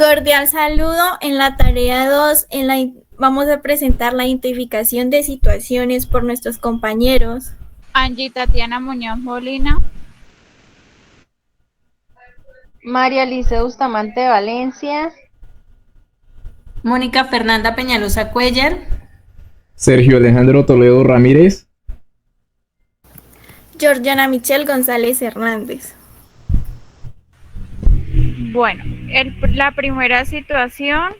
Cordial saludo. En la tarea 2 vamos a presentar la identificación de situaciones por nuestros compañeros. Angie Tatiana Muñoz Molina, María Alicia Bustamante Valencia, Mónica Fernanda Peñalosa Cuellar, Sergio Alejandro Toledo Ramírez, Georgiana Michelle González Hernández. Bueno, la primera situación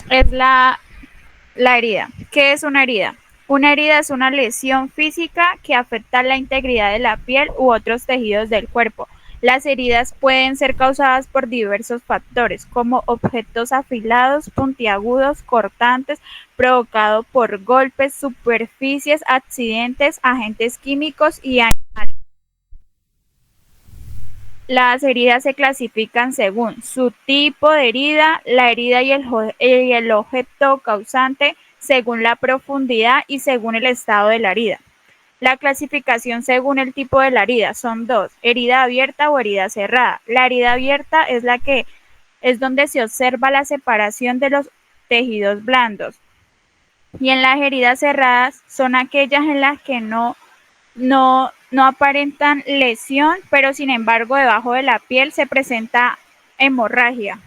es la herida. ¿Qué es una herida? Una herida es una lesión física que afecta la integridad de la piel u otros tejidos del cuerpo. Las heridas pueden ser causadas por diversos factores, como objetos afilados, puntiagudos, cortantes, provocado por golpes, superficies, accidentes, agentes químicos y animales. Las heridas se clasifican según su tipo de herida, la herida y el objeto causante, según la profundidad y según el estado de la herida. La clasificación según el tipo de la herida son dos: herida abierta o herida cerrada. La herida abierta es la que es donde se observa la separación de los tejidos blandos. Y en las heridas cerradas son aquellas en las que no aparentan lesión, pero sin embargo debajo de la piel se presenta hemorragia.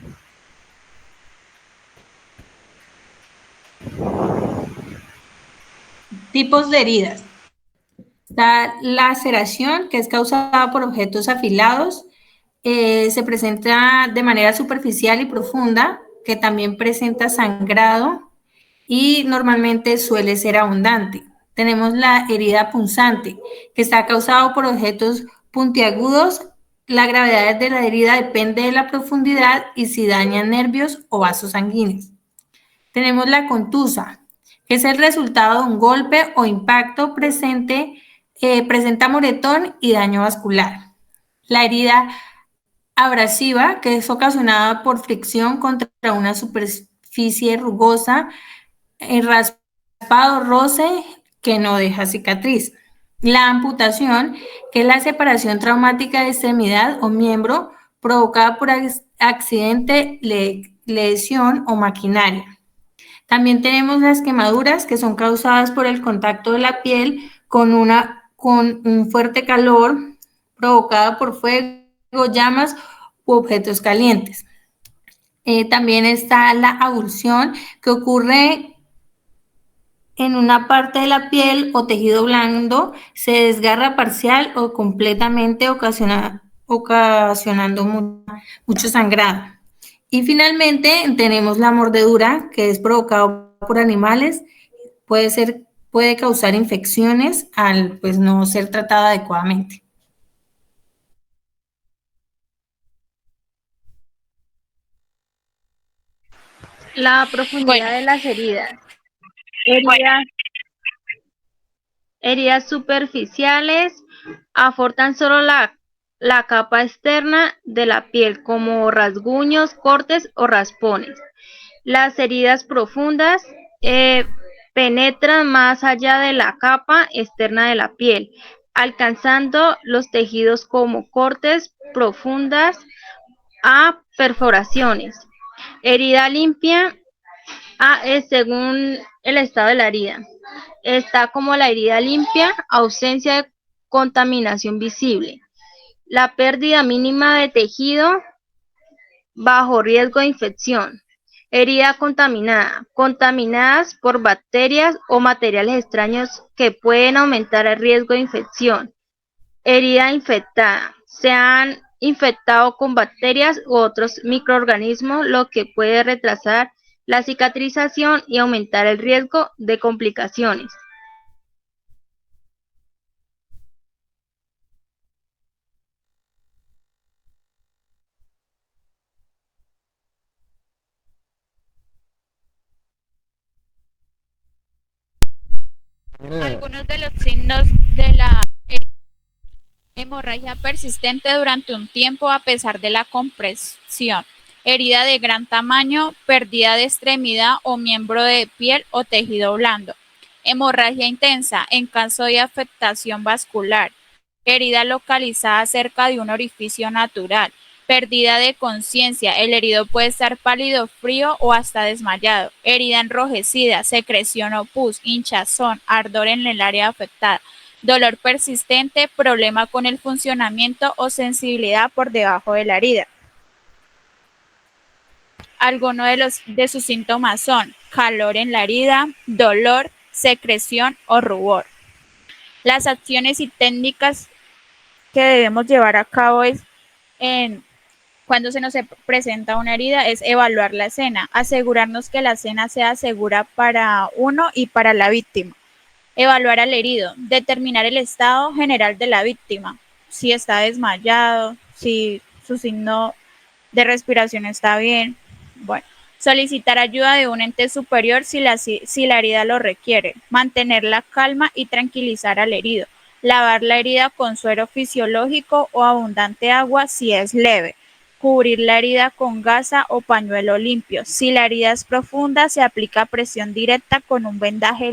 tipos de heridas. Está la laceración, que es causada por objetos afilados, se presenta de manera superficial y profunda, que también presenta sangrado y normalmente suele ser abundante. Tenemos la herida punzante, que está causada por objetos puntiagudos. La gravedad de la herida depende de la profundidad y si daña nervios o vasos sanguíneos. Tenemos la contusa, que es el resultado de un golpe o impacto presenta moretón y daño vascular. La herida abrasiva, que es ocasionada por fricción contra una superficie rugosa, raspado, roce, que no deja cicatriz. La amputación, que es la separación traumática de extremidad o miembro provocada por accidente, lesión o maquinaria. También tenemos las quemaduras, que son causadas por el contacto de la piel con un fuerte calor provocada por fuego, llamas u objetos calientes. También está la abulsión, que ocurre en una parte de la piel o tejido blando, se desgarra parcial o completamente, ocasionando mucho sangrado. Y finalmente tenemos la mordedura, que es provocada por animales, puede causar infecciones al pues no ser tratada adecuadamente. la profundidad Bueno, de las heridas. Heridas, heridas superficiales aportan solo la capa externa de la piel, como rasguños, cortes o raspones. Las heridas profundas penetran más allá de la capa externa de la piel, alcanzando los tejidos como cortes profundas a perforaciones. Herida limpia es según el estado de la herida. Está como la herida limpia, ausencia de contaminación visible. La pérdida mínima de tejido bajo riesgo de infección. Herida contaminada, contaminadas por bacterias o materiales extraños que pueden aumentar el riesgo de infección. Herida infectada, se han infectado con bacterias u otros microorganismos, lo que puede retrasar la cicatrización y aumentar el riesgo de complicaciones. algunos de los signos de la hemorragia persistente durante un tiempo a pesar de la compresión. Herida de gran tamaño, pérdida de extremidad o miembro de piel o tejido blando. Hemorragia intensa en caso de afectación vascular. herida localizada cerca de un orificio natural, pérdida de conciencia, el herido puede estar pálido, frío o hasta desmayado, herida enrojecida, secreción o pus, hinchazón, ardor en el área afectada, dolor persistente, problema con el funcionamiento o sensibilidad por debajo de la herida. Algunos de sus síntomas son calor en la herida, dolor, secreción o rubor. Las acciones y técnicas que debemos llevar a cabo cuando se nos presenta una herida es evaluar la escena, asegurarnos que la escena sea segura para uno y para la víctima. Evaluar al herido, determinar el estado general de la víctima, si está desmayado, si su signo de respiración está bien. Bueno, solicitar ayuda de un ente superior si la herida lo requiere, mantener la calma y tranquilizar al herido, lavar la herida con suero fisiológico o abundante agua si es leve, cubrir la herida con gasa o pañuelo limpio. Si la herida es profunda, se aplica presión directa con un vendaje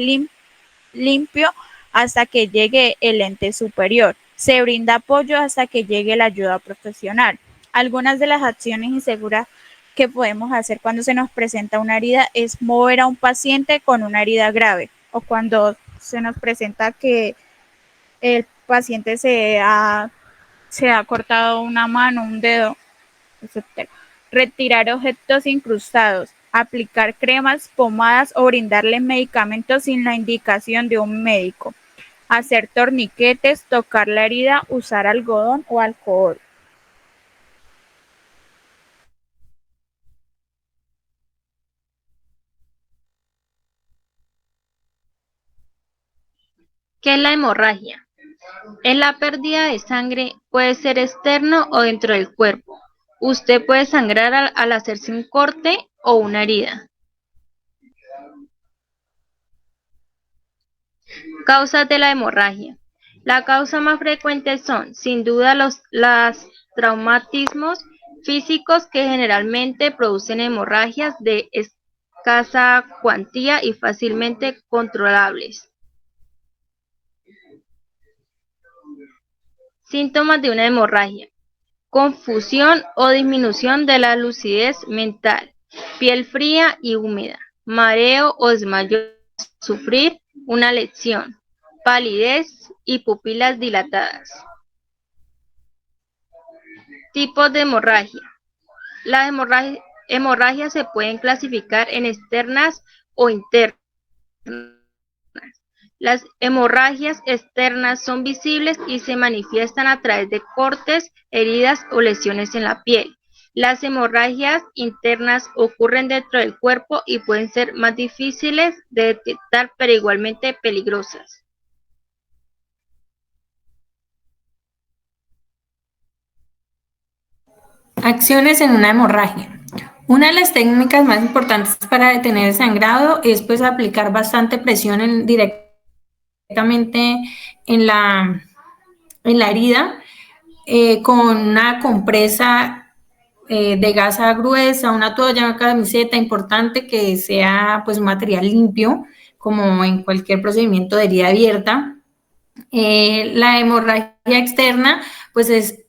limpio hasta que llegue el ente superior. Se brinda apoyo hasta que llegue la ayuda profesional. Algunas de las acciones inseguras que podemos hacer cuando se nos presenta una herida es mover a un paciente con una herida grave o cuando se nos presenta que el paciente se ha cortado una mano, un dedo, etc. Retirar objetos incrustados, aplicar cremas, pomadas o brindarle medicamentos sin la indicación de un médico. Hacer torniquetes, tocar la herida, usar algodón o alcohol. ¿Qué es la hemorragia? Es la pérdida de sangre, puede ser externo o dentro del cuerpo. Usted puede sangrar al hacerse un corte o una herida. Causas de la hemorragia. La causa más frecuente son, sin duda, los traumatismos físicos que generalmente producen hemorragias de escasa cuantía y fácilmente controlables. Síntomas de una hemorragia. Confusión o disminución de la lucidez mental, piel fría y húmeda, mareo o desmayo, sufrir una lesión, palidez y pupilas dilatadas. Tipos de hemorragia. Las hemorragias se pueden clasificar en externas o internas. Las hemorragias externas son visibles y se manifiestan a través de cortes, heridas o lesiones en la piel. Las hemorragias internas ocurren dentro del cuerpo y pueden ser más difíciles de detectar, pero igualmente peligrosas. Acciones en una hemorragia. Una de las técnicas más importantes para detener el sangrado es pues aplicar bastante presión directamente en la herida con una compresa de gasa gruesa, una toalla, una camiseta importante que sea pues un material limpio, como en cualquier procedimiento de herida abierta. La hemorragia externa pues es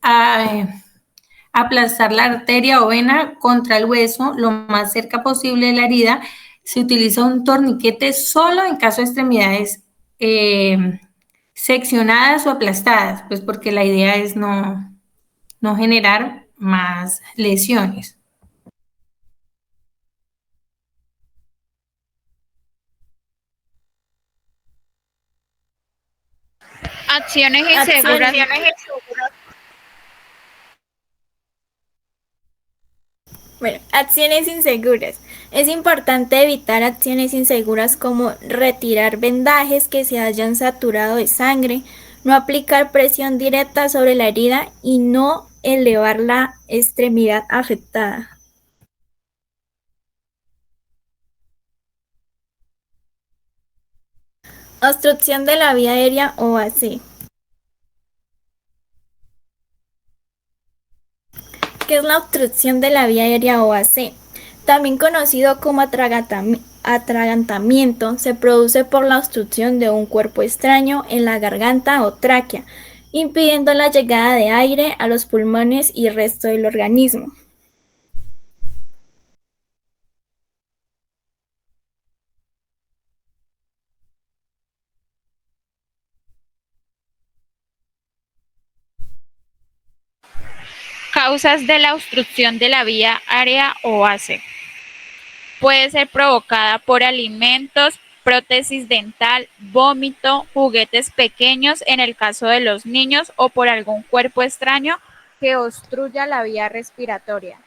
aplastar la arteria o vena contra el hueso lo más cerca posible de la herida. Se utiliza un torniquete solo en caso de extremidades seccionadas o aplastadas, pues porque la idea es no generar más lesiones. Acciones inseguras. Bueno, acciones inseguras. Es importante evitar acciones inseguras como retirar vendajes que se hayan saturado de sangre, no aplicar presión directa sobre la herida y no elevar la extremidad afectada. Obstrucción de la vía aérea o AC. ¿Qué es la obstrucción de la vía aérea o AC? También conocido como atragantamiento, se produce por la obstrucción de un cuerpo extraño en la garganta o tráquea, impidiendo la llegada de aire a los pulmones y resto del organismo. Causas de la obstrucción de la vía aérea o base. Puede ser provocada por alimentos, prótesis dental, vómito, juguetes pequeños en el caso de los niños o por algún cuerpo extraño que obstruya la vía respiratoria.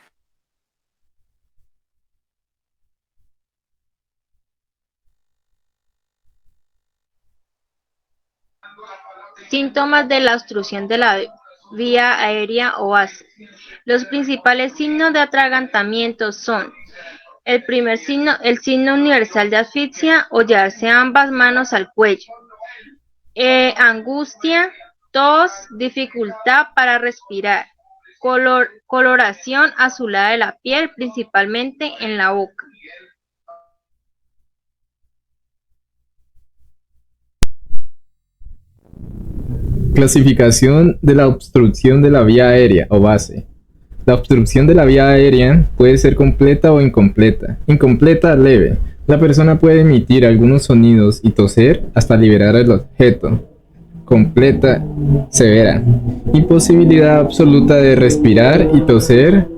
Síntomas de la obstrucción de la vía aérea o base. Los principales signos de atragantamiento son el signo universal de asfixia o llevarse ambas manos al cuello, angustia, tos, dificultad para respirar, coloración azulada de la piel, principalmente en la boca. Clasificación de la obstrucción de la vía aérea o base. La obstrucción de la vía aérea puede ser completa o incompleta. Incompleta, leve. La persona puede emitir algunos sonidos y toser hasta liberar el objeto. Completa, severa. Imposibilidad absoluta de respirar y toser.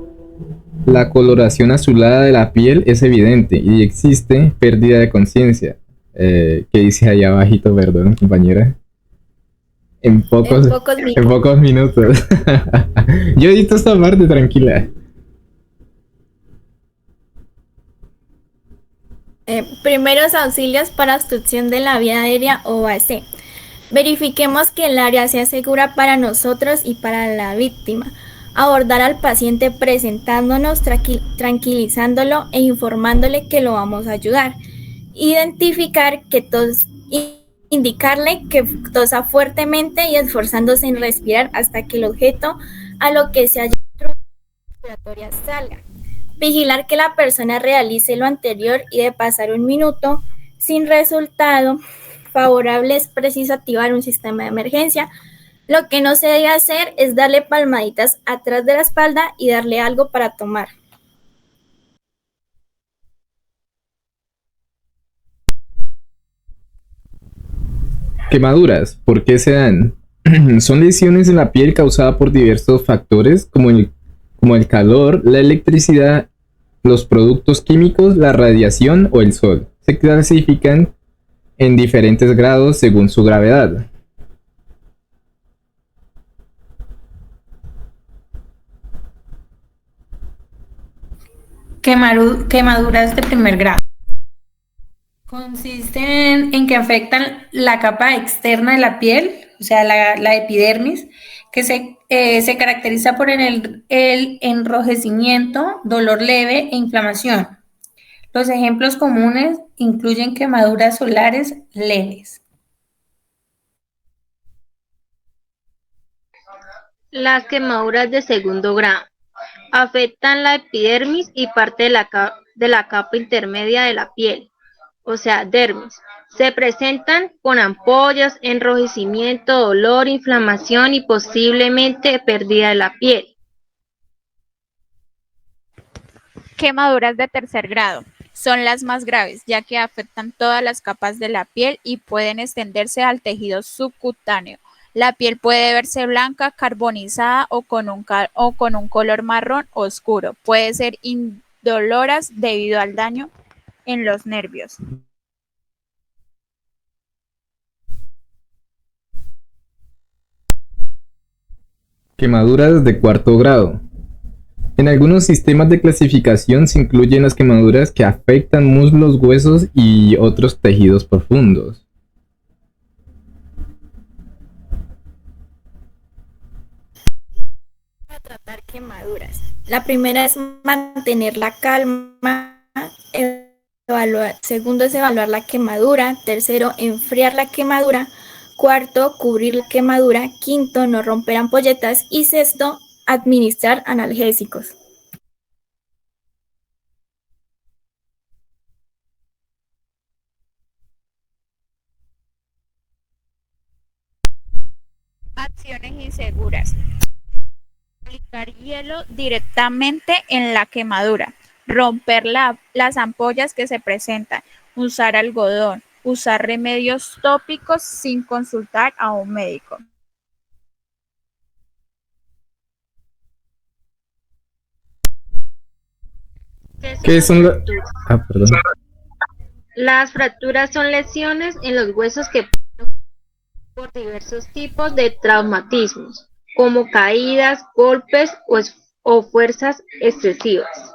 La coloración azulada de la piel es evidente y existe pérdida de conciencia. ¿Qué dice ahí abajito, perdón, compañera? En pocos, En pocos en minutos. pocos minutos. Yo edito esta parte, tranquila. Primeros auxilios para obstrucción de la vía aérea o base. Verifiquemos que el área sea segura para nosotros y para la víctima. Abordar al paciente presentándonos, tranquilizándolo e informándole que lo vamos a ayudar. Identificar que indicarle que tosa fuertemente y esforzándose en respirar hasta que el objeto a lo que se haya respiratoria salga. Vigilar que la persona realice lo anterior y de pasar un minuto sin resultado favorable es preciso activar un sistema de emergencia. Lo que no se debe hacer es darle palmaditas atrás de la espalda y darle algo para tomar. Quemaduras, ¿por qué se dan? Son lesiones en la piel causadas por diversos factores como el calor, la electricidad, los productos químicos, la radiación o el sol. Se clasifican en diferentes grados según su gravedad. Quemaduras de primer grado. Consisten en que afectan la capa externa de la piel, o sea, la epidermis, que se caracteriza por el enrojecimiento, dolor leve e inflamación. Los ejemplos comunes incluyen quemaduras solares leves. Las quemaduras de segundo grado afectan la epidermis y parte de la capa intermedia de la piel, o sea, dermis. Se presentan con ampollas, enrojecimiento, dolor, inflamación y posiblemente pérdida de la piel. Quemaduras de tercer grado. Son las más graves, ya que afectan todas las capas de la piel y pueden extenderse al tejido subcutáneo. La piel puede verse blanca, carbonizada o con un color marrón oscuro. Puede ser indoloras debido al daño en los nervios. Quemaduras de cuarto grado. En algunos sistemas de clasificación se incluyen las quemaduras que afectan muslos, huesos y otros tejidos profundos. Para tratar quemaduras. La primera es mantener la calma. Segundo es evaluar la quemadura. Tercero, enfriar la quemadura. Cuarto, cubrir la quemadura. Quinto, no romper ampolletas. Y sexto, administrar analgésicos. Acciones inseguras. Aplicar hielo directamente en la quemadura, romper las ampollas que se presentan, usar algodón, usar remedios tópicos sin consultar a un médico. ¿Qué son ¿Qué las son las... fracturas? Ah, perdón. Las fracturas son lesiones en los huesos que pasan por diversos tipos de traumatismos, como caídas, golpes o fuerzas excesivas.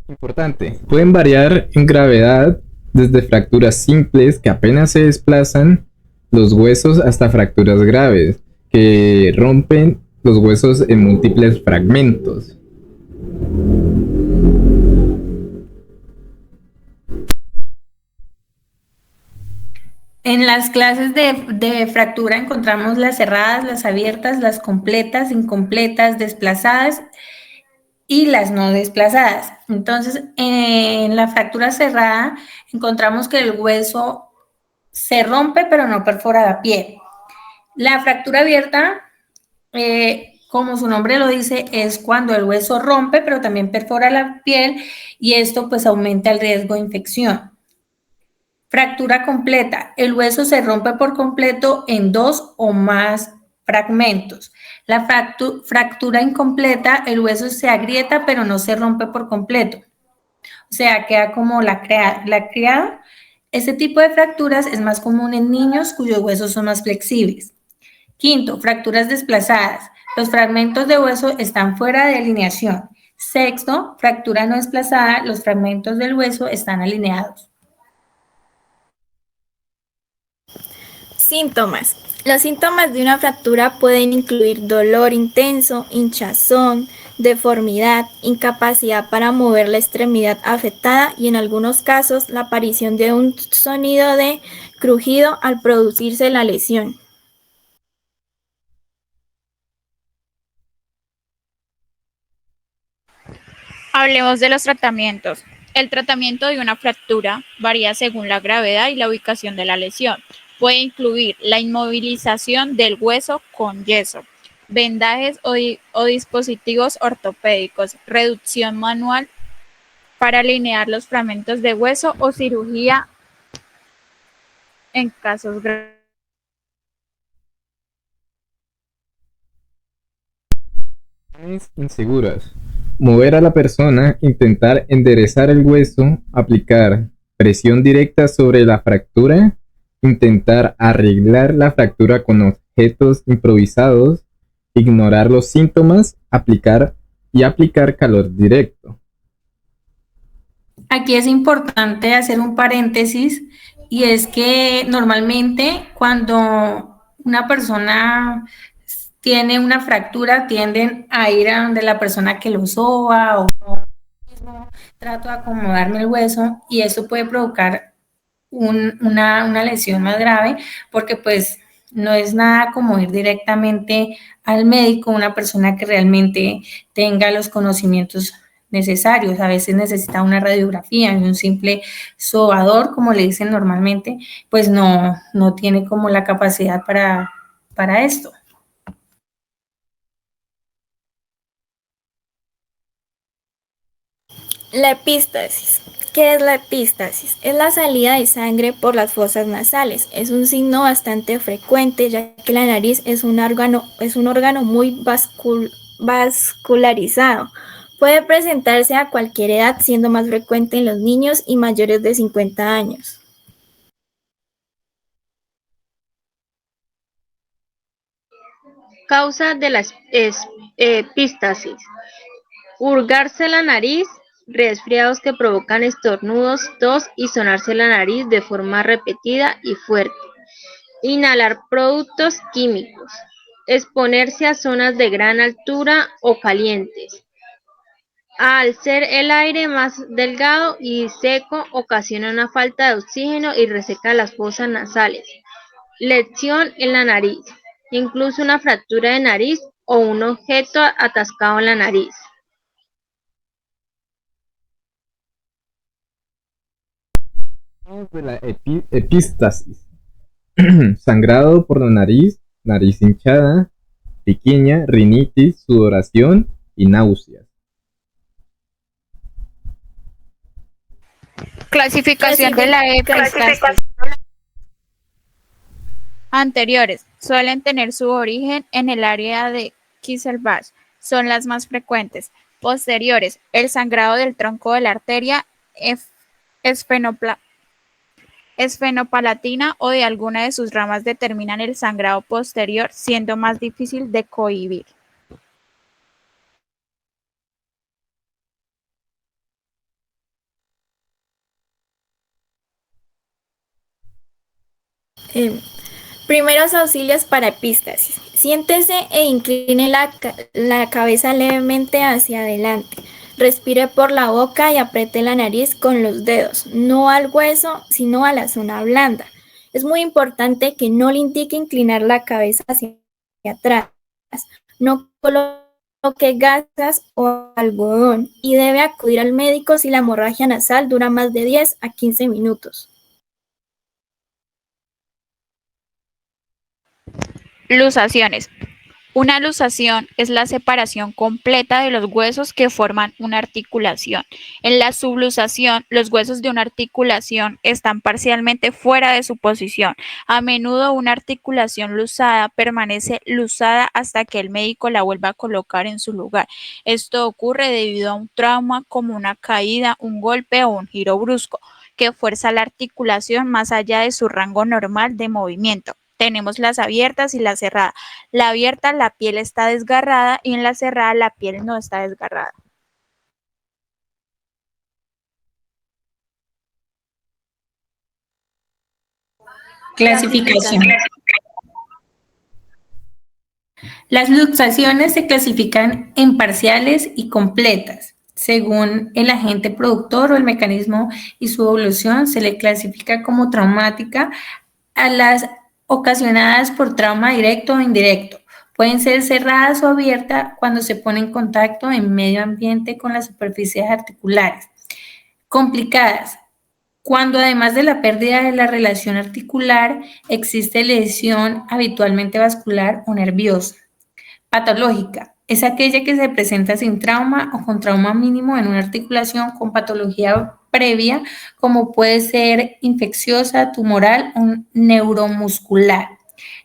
Importante. Pueden variar en gravedad desde fracturas simples que apenas se desplazan los huesos hasta fracturas graves que rompen los huesos en múltiples fragmentos. En las clases de fractura encontramos las cerradas, las abiertas, las completas, incompletas, desplazadas y las no desplazadas. Entonces, en la fractura cerrada encontramos que el hueso se rompe pero no perfora la piel. La fractura abierta, como su nombre lo dice, es cuando el hueso rompe pero también perfora la piel y esto pues aumenta el riesgo de infección. Fractura completa. El hueso se rompe por completo en dos o más fragmentos. La fractura incompleta, el hueso se agrieta pero no se rompe por completo. O sea, queda como lacreado. Este tipo de fracturas es más común en niños cuyos huesos son más flexibles. Quinto, fracturas desplazadas. Los fragmentos de hueso están fuera de alineación. Sexto, fractura no desplazada. Los fragmentos del hueso están alineados. Síntomas. Los síntomas de una fractura pueden incluir dolor intenso, hinchazón, deformidad, incapacidad para mover la extremidad afectada y en algunos casos la aparición de un sonido de crujido al producirse la lesión. Hablemos de los tratamientos. El tratamiento de una fractura varía según la gravedad y la ubicación de la lesión. Puede incluir la inmovilización del hueso con yeso, vendajes o dispositivos ortopédicos, reducción manual para alinear los fragmentos de hueso o cirugía en casos graves. Inseguras. Mover a la persona, intentar enderezar el hueso, aplicar presión directa sobre la fractura, intentar arreglar la fractura con objetos improvisados, ignorar los síntomas, aplicar calor directo. Aquí es importante hacer un paréntesis y es que normalmente cuando una persona tiene una fractura tienden a ir a donde la persona que lo soba o mismo trato de acomodarme el hueso y eso puede provocar una lesión más grave porque pues no es nada como ir directamente al médico, una persona que realmente tenga los conocimientos necesarios. A veces necesita una radiografía y un simple sobador, como le dicen normalmente, pues no tiene como la capacidad para esto. La epístasis. ¿Qué es la epístasis? Es la salida de sangre por las fosas nasales. Es un signo bastante frecuente ya que la nariz es un órgano muy vascularizado. Puede presentarse a cualquier edad, siendo más frecuente en los niños y mayores de 50 años. Causa de la epístasis. Hurgarse la nariz, resfriados que provocan estornudos, tos y sonarse la nariz de forma repetida y fuerte. Inhalar productos químicos. Exponerse a zonas de gran altura o calientes. Al ser el aire más delgado y seco, ocasiona una falta de oxígeno y reseca las fosas nasales. Lesión en la nariz. Incluso una fractura de nariz o un objeto atascado en la nariz. Hablamos de la epístasis. Sangrado por la nariz, nariz hinchada, pequeña, rinitis, sudoración y náuseas. Clasificación de la epistasis. Anteriores suelen tener su origen en el área de Kisselbach, son las más frecuentes. Posteriores, el sangrado del tronco de la arteria esfenopalatina o de alguna de sus ramas determinan el sangrado posterior, siendo más difícil de cohibir. Primeros auxilios para epístasis. Siéntese e incline la cabeza levemente hacia adelante. Respire por la boca y apriete la nariz con los dedos, no al hueso, sino a la zona blanda. Es muy importante que no le indique inclinar la cabeza hacia atrás. No coloque gasas o algodón y debe acudir al médico si la hemorragia nasal dura más de 10 a 15 minutos. Luxaciones. Una luxación es la separación completa de los huesos que forman una articulación. En la subluxación, los huesos de una articulación están parcialmente fuera de su posición. A menudo una articulación luxada permanece luxada hasta que el médico la vuelva a colocar en su lugar. Esto ocurre debido a un trauma como una caída, un golpe o un giro brusco, que fuerza la articulación más allá de su rango normal de movimiento. Tenemos las abiertas y las cerradas. La abierta, la piel está desgarrada y en la cerrada la piel no está desgarrada. Clasificación. Las luxaciones se clasifican en parciales y completas. Según el agente productor o el mecanismo y su evolución, se le clasifica como traumática a las ocasionadas por trauma directo o indirecto. Pueden ser cerradas o abiertas cuando se pone en contacto en medio ambiente con las superficies articulares. Complicadas, cuando además de la pérdida de la relación articular, existe lesión habitualmente vascular o nerviosa. Patológica, es aquella que se presenta sin trauma o con trauma mínimo en una articulación con patología previa, como puede ser infecciosa, tumoral o neuromuscular.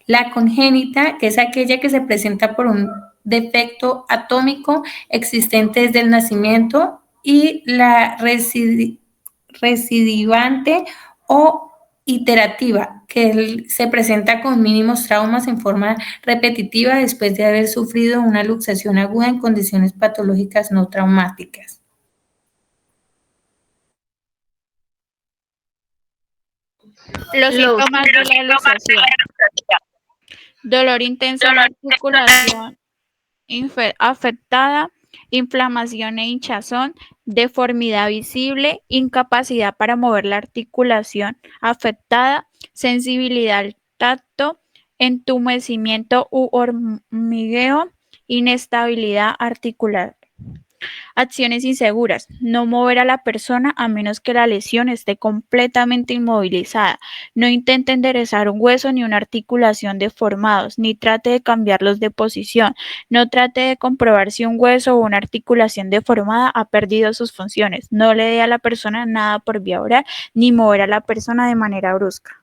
La congénita, que es aquella que se presenta por un defecto atómico existente desde el nacimiento, y la recidivante o iterativa, que se presenta con mínimos traumas en forma repetitiva después de haber sufrido una luxación aguda en condiciones patológicas no traumáticas. Los síntomas de la luxación. Dolor intenso en la articulación afectada, inflamación e hinchazón, deformidad visible, incapacidad para mover la articulación afectada, sensibilidad al tacto, entumecimiento u hormigueo, inestabilidad articular. Acciones inseguras. No mover a la persona a menos que la lesión esté completamente inmovilizada. No intente enderezar un hueso ni una articulación deformados, ni trate de cambiarlos de posición. No trate de comprobar si un hueso o una articulación deformada ha perdido sus funciones. No le dé a la persona nada por vía oral, ni mover a la persona de manera brusca.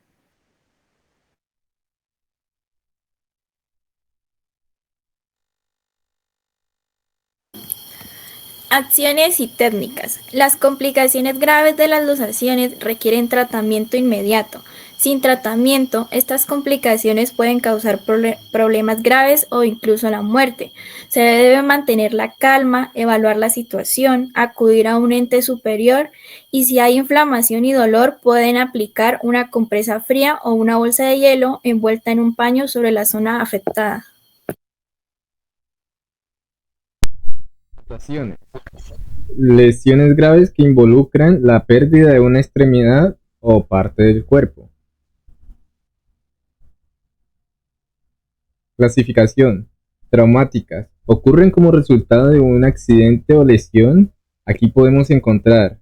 Acciones y técnicas. Las complicaciones graves de las luxaciones requieren tratamiento inmediato. Sin tratamiento, estas complicaciones pueden causar problemas graves o incluso la muerte. Se debe mantener la calma, evaluar la situación, acudir a un ente superior y si hay inflamación y dolor pueden aplicar una compresa fría o una bolsa de hielo envuelta en un paño sobre la zona afectada. Lesiones graves que involucran la pérdida de una extremidad o parte del cuerpo. Clasificación. Traumáticas. Ocurren como resultado de un accidente o lesión. Aquí podemos encontrar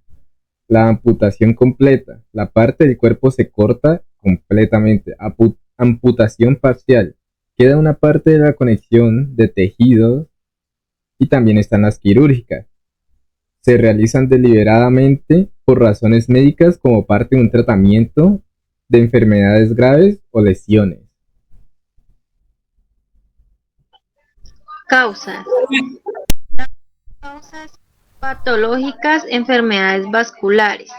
La amputación completa. La parte del cuerpo se corta completamente. Amputación parcial. Queda una parte de la conexión de tejidos y también están las quirúrgicas. Se realizan deliberadamente por razones médicas como parte de un tratamiento de enfermedades graves o lesiones. Causas. Causas patológicas, enfermedades vasculares.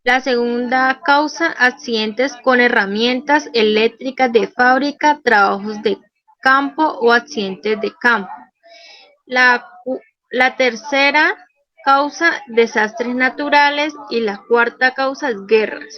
La segunda causa, accidentes con herramientas eléctricas de fábrica, trabajos de campo o accidentes de campo. La tercera causa, desastres naturales, y la cuarta causa es guerras.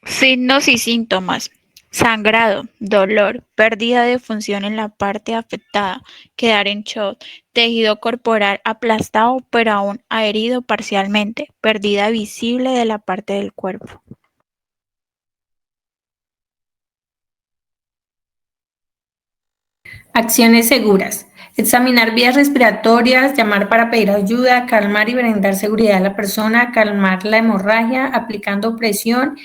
Signos y síntomas. Sangrado, dolor, pérdida de función en la parte afectada, quedar en shock, tejido corporal aplastado pero aún adherido parcialmente, pérdida visible de la parte del cuerpo. Acciones seguras. Examinar vías respiratorias, llamar para pedir ayuda, calmar y brindar seguridad a la persona, calmar la hemorragia, aplicando presión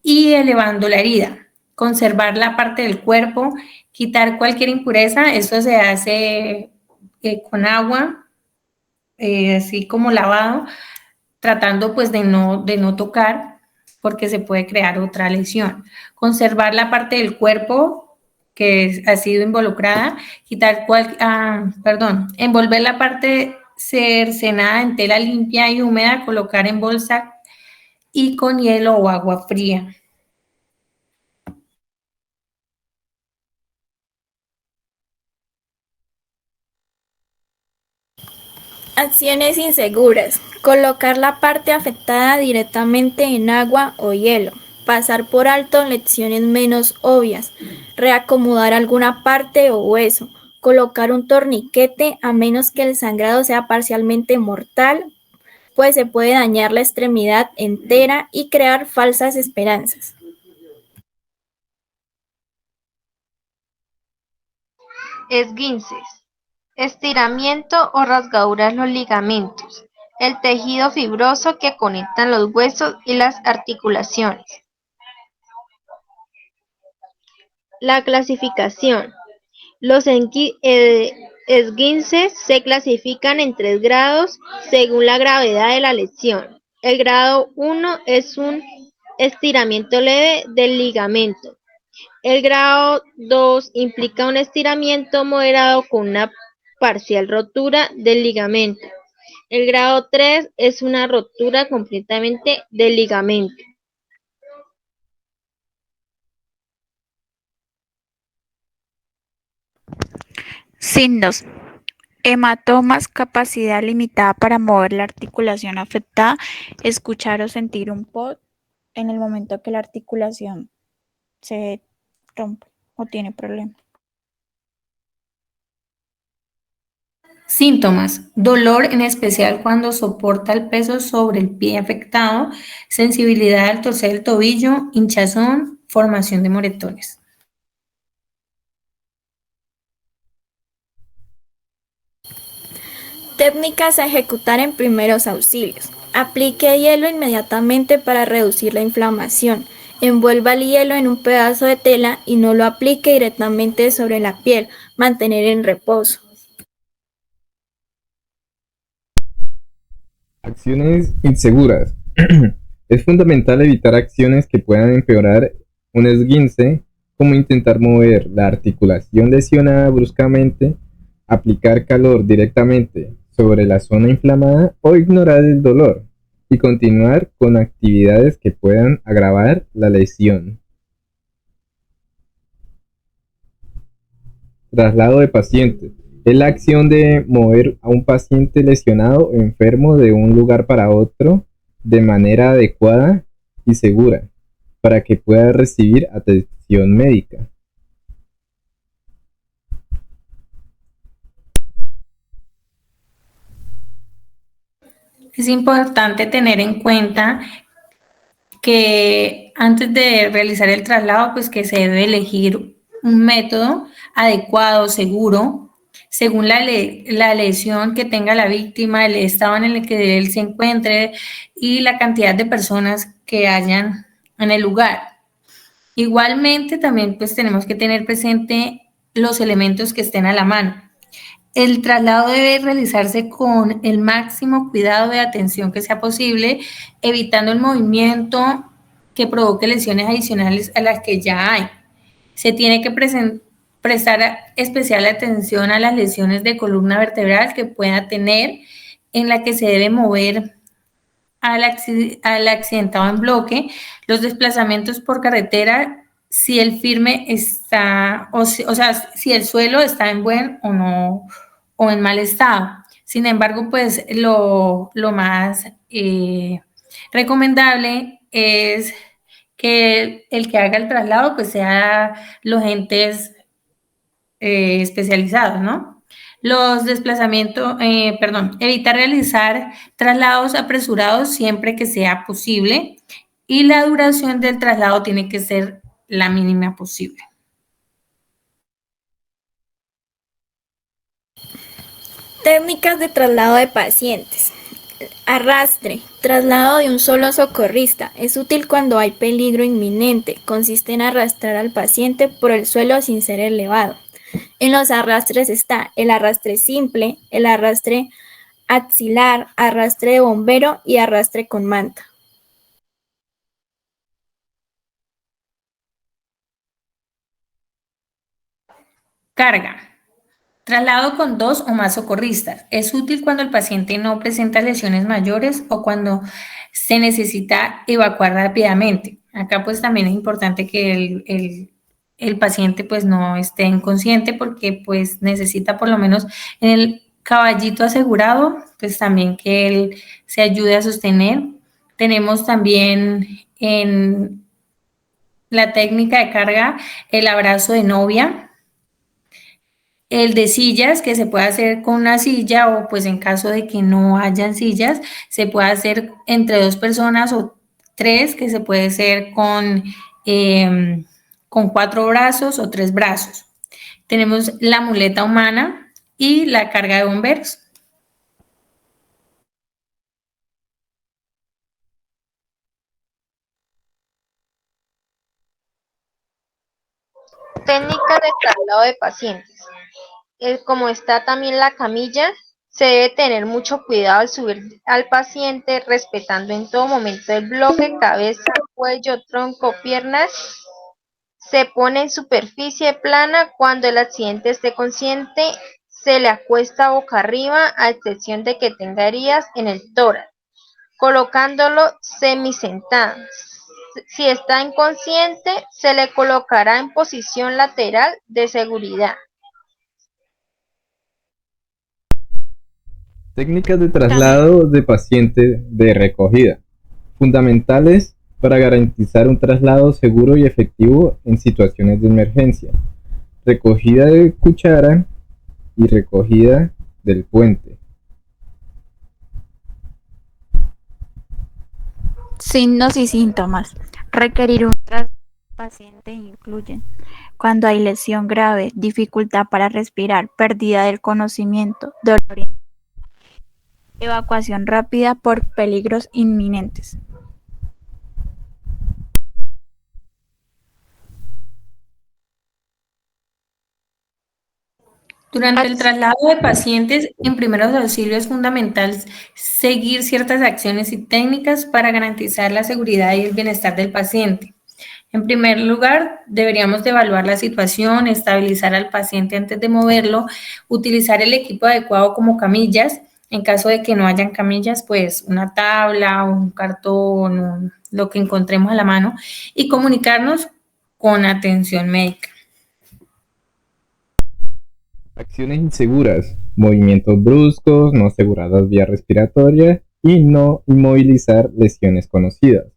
y elevando la herida. Conservar la parte del cuerpo, quitar cualquier impureza. Esto se hace con agua, así como lavado, tratando pues de no tocar porque se puede crear otra lesión. Conservar la parte del cuerpo que ha sido involucrada, envolver la parte cercenada en tela limpia y húmeda, colocar en bolsa y con hielo o agua fría. Acciones inseguras. Colocar la parte afectada directamente en agua o hielo. Pasar por alto lecciones menos obvias. Reacomodar alguna parte o hueso. Colocar un torniquete a menos que el sangrado sea parcialmente mortal, pues se puede dañar la extremidad entera y crear falsas esperanzas. Esguinces. Estiramiento o rasgaduras los ligamentos, el tejido fibroso que conectan los huesos y las articulaciones. La clasificación. Los esguinces se clasifican en 3 grados según la gravedad de la lesión. El grado 1 es un estiramiento leve del ligamento. El grado 2 implica un estiramiento moderado con una parcial rotura del ligamento. El grado 3 es una rotura completamente del ligamento. Signos. Hematomas, capacidad limitada para mover la articulación afectada, escuchar o sentir un POD en el momento que la articulación se rompe o tiene problemas. Síntomas: dolor, en especial cuando soporta el peso sobre el pie afectado, sensibilidad al torcer el tobillo, hinchazón, formación de moretones. Técnicas a ejecutar en primeros auxilios. Aplique hielo inmediatamente para reducir la inflamación. Envuelva el hielo en un pedazo de tela y no lo aplique directamente sobre la piel. Mantener en reposo. Acciones inseguras. Es fundamental evitar acciones que puedan empeorar un esguince, como intentar mover la articulación lesionada bruscamente, aplicar calor directamente sobre la zona inflamada o ignorar el dolor y continuar con actividades que puedan agravar la lesión. Traslado de pacientes. Es la acción de mover a un paciente lesionado o enfermo de un lugar para otro de manera adecuada y segura para que pueda recibir atención médica. Es importante tener en cuenta que antes de realizar el traslado, pues que se debe elegir un método adecuado, seguro, según la lesión que tenga la víctima, el estado en el que él se encuentre y la cantidad de personas que hayan en el lugar. Igualmente, también pues tenemos que tener presente los elementos que estén a la mano. El traslado debe realizarse con el máximo cuidado y atención que sea posible, evitando el movimiento que provoque lesiones adicionales a las que ya hay. Se tiene que prestar especial atención a las lesiones de columna vertebral que pueda tener, en la que se debe mover al accidentado en bloque, los desplazamientos por carretera, si el firme está, o sea, si el suelo está en buen o no, o en mal estado. Sin embargo, pues lo más recomendable es que el que haga el traslado pues sea los entes especializados, ¿no? Los desplazamientos, evitar realizar traslados apresurados siempre que sea posible y la duración del traslado tiene que ser la mínima posible. Técnicas de traslado de pacientes. Arrastre. Traslado de un solo socorrista. Es útil cuando hay peligro inminente. Consiste en arrastrar al paciente por el suelo sin ser elevado. En los arrastres está el arrastre simple, el arrastre axilar, arrastre de bombero y arrastre con manta. Carga. Traslado con 2 o más socorristas. Es útil cuando el paciente no presenta lesiones mayores o cuando se necesita evacuar rápidamente. Acá pues también es importante que el paciente pues no esté inconsciente porque pues necesita por lo menos en el caballito asegurado pues también que él se ayude a sostener. Tenemos también en la técnica de carga el abrazo de novia. El de sillas, que se puede hacer con una silla o pues en caso de que no hayan sillas, se puede hacer entre 2 personas o 3, que se puede hacer con 4 brazos o 3 brazos. Tenemos la muleta humana y la carga de bomberos. Técnicas de traslado de pacientes. Como está también la camilla, se debe tener mucho cuidado al subir al paciente, respetando en todo momento el bloque, cabeza, cuello, tronco, piernas. Se pone en superficie plana cuando el accidente esté consciente, se le acuesta boca arriba, a excepción de que tenga heridas en el tórax, colocándolo semisentado. Si está inconsciente, se le colocará en posición lateral de seguridad. Técnicas de traslado de paciente de recogida, fundamentales para garantizar un traslado seguro y efectivo en situaciones de emergencia. Recogida de cuchara y recogida del puente. Signos y síntomas. Requerir un traslado paciente incluyen cuando hay lesión grave, dificultad para respirar, pérdida del conocimiento, dolor, evacuación rápida por peligros inminentes. Durante el traslado de pacientes en primeros auxilios es fundamental seguir ciertas acciones y técnicas para garantizar la seguridad y el bienestar del paciente. En primer lugar, deberíamos de evaluar la situación, estabilizar al paciente antes de moverlo, utilizar el equipo adecuado como camillas. En caso de que no hayan camillas, pues una tabla, un cartón, lo que encontremos a la mano y comunicarnos con atención médica. Acciones inseguras, movimientos bruscos, no asegurar las vías respiratorias y no inmovilizar lesiones conocidas.